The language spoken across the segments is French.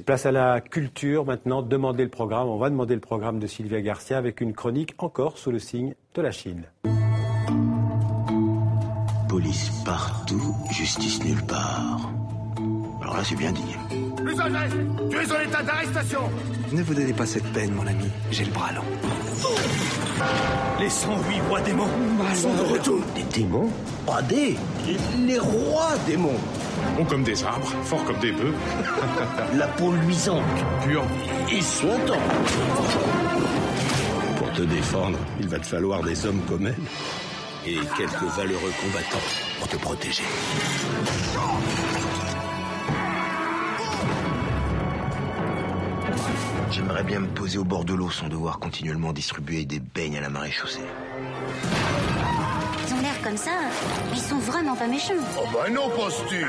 Place à la culture maintenant, demandez le programme. On va demander le programme de Sylvia Garcia avec une chronique encore sous le signe de la Chine. Police partout, justice nulle part. Alors là, c'est bien dit. Usager, tu es en état d'arrestation. Ne vous donnez pas cette peine, mon ami. J'ai le bras long. Les 108 rois démons sont de retour. Des démons? Pas des. Les rois démons. Bons comme des arbres, forts comme des bœufs. La peau luisante. Pur. Et sautant. Pour te défendre, il va te falloir des hommes comme elle. Et quelques valeureux combattants pour te protéger. J'aimerais bien me poser au bord de l'eau sans devoir continuellement distribuer des beignes à la marée chaussée. Ils ont l'air comme ça, ils sont vraiment pas méchants. Oh bah non, penses-tu?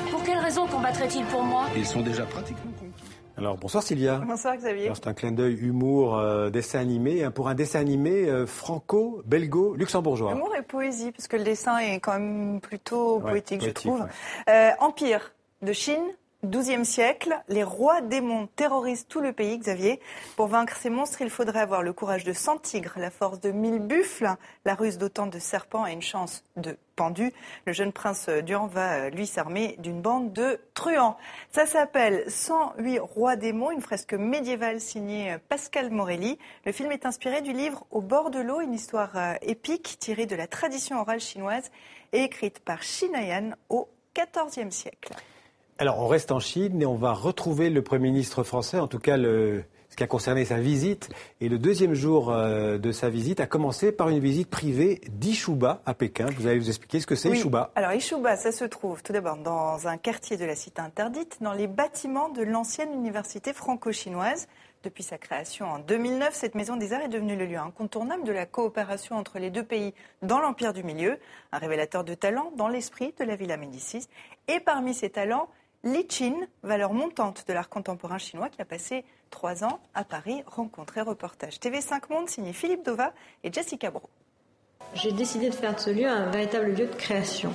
Pour quelle raison combattraient-ils pour moi? Ils sont déjà pratiquement conquis. Alors bonsoir Sylvia. Bonsoir Xavier. C'est un clin d'œil humour, dessin animé, pour un dessin animé franco-belgo-luxembourgeois. Humour et poésie, parce que le dessin est quand même plutôt poétique, je trouve. Ouais. Empire de Chine, XIIe siècle, les rois démons terrorisent tout le pays, Xavier. Pour vaincre ces monstres, il faudrait avoir le courage de 100 tigres, la force de 1000 buffles, la ruse d'autant de serpents et une chance de pendus. Le jeune prince Duan va, lui, s'armer d'une bande de truands. Ça s'appelle 108 rois démons, une fresque médiévale signée Pascal Morelli. Le film est inspiré du livre Au bord de l'eau, une histoire épique tirée de la tradition orale chinoise et écrite par Shinayan au XIVe siècle. Alors, on reste en Chine et on va retrouver le Premier ministre français, en tout cas ce qui a concerné sa visite. Et le deuxième jour de sa visite a commencé par une visite privée d'Ishuba à Pékin. Vous allez vous expliquer ce que c'est, Ishuba. Alors, Ishuba, ça se trouve tout d'abord dans un quartier de la cité interdite, dans les bâtiments de l'ancienne université franco-chinoise. Depuis sa création en 2009, cette maison des arts est devenue le lieu incontournable de la coopération entre les deux pays dans l'Empire du Milieu, un révélateur de talent dans l'esprit de la Villa Médicis. Et parmi ces talents, Li Qin, valeur montante de l'art contemporain chinois qui a passé 3 ans à Paris. Rencontre et reportage TV5 Monde signé Philippe Dova et Jessica Bro. J'ai décidé de faire de ce lieu un véritable lieu de création,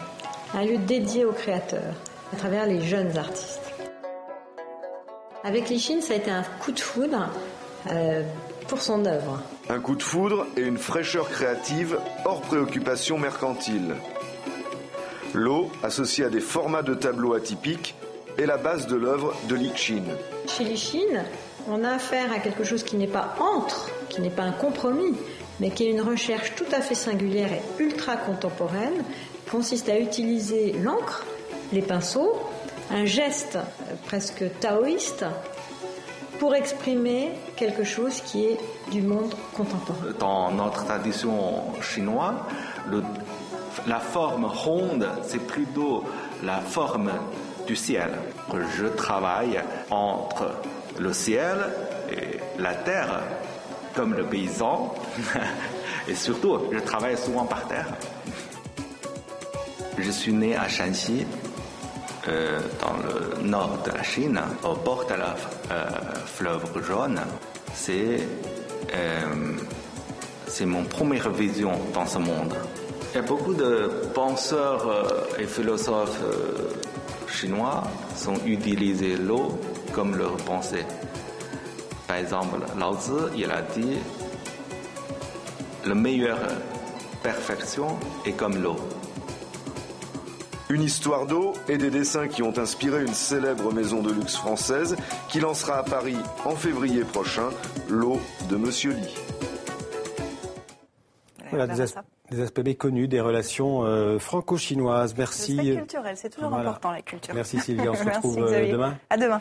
un lieu dédié aux créateurs, à travers les jeunes artistes. Avec Li Qin, ça a été un coup de foudre pour son œuvre. Un coup de foudre et une fraîcheur créative hors préoccupation mercantile. L'eau, associée à des formats de tableaux atypiques, est la base de l'œuvre de Li Qin. Chez Li Qin, on a affaire à quelque chose qui n'est pas qui n'est pas un compromis, mais qui est une recherche tout à fait singulière et ultra contemporaine, qui consiste à utiliser l'encre, les pinceaux, un geste presque taoïste pour exprimer quelque chose qui est du monde contemporain. Dans notre tradition chinoise, la forme ronde, c'est plutôt la forme du ciel. Je travaille entre le ciel et la terre, comme le paysan, et surtout, je travaille souvent par terre. Je suis né à Shanxi, dans le nord de la Chine, au bord de la fleuve jaune. C'est mon première vision dans ce monde. Il y a beaucoup de penseurs et philosophes chinois qui ont utilisé l'eau comme leur pensée. Par exemple, Lao Tzu, il a dit « La meilleure perfection est comme l'eau ». Une histoire d'eau et des dessins qui ont inspiré une célèbre maison de luxe française qui lancera à Paris en février prochain l'eau de Monsieur Li. Voilà, des aspects méconnus des relations franco-chinoises. Merci. C'est culturel, c'est toujours important la culture. Merci Sylvia, on se retrouve Merci, demain. À demain.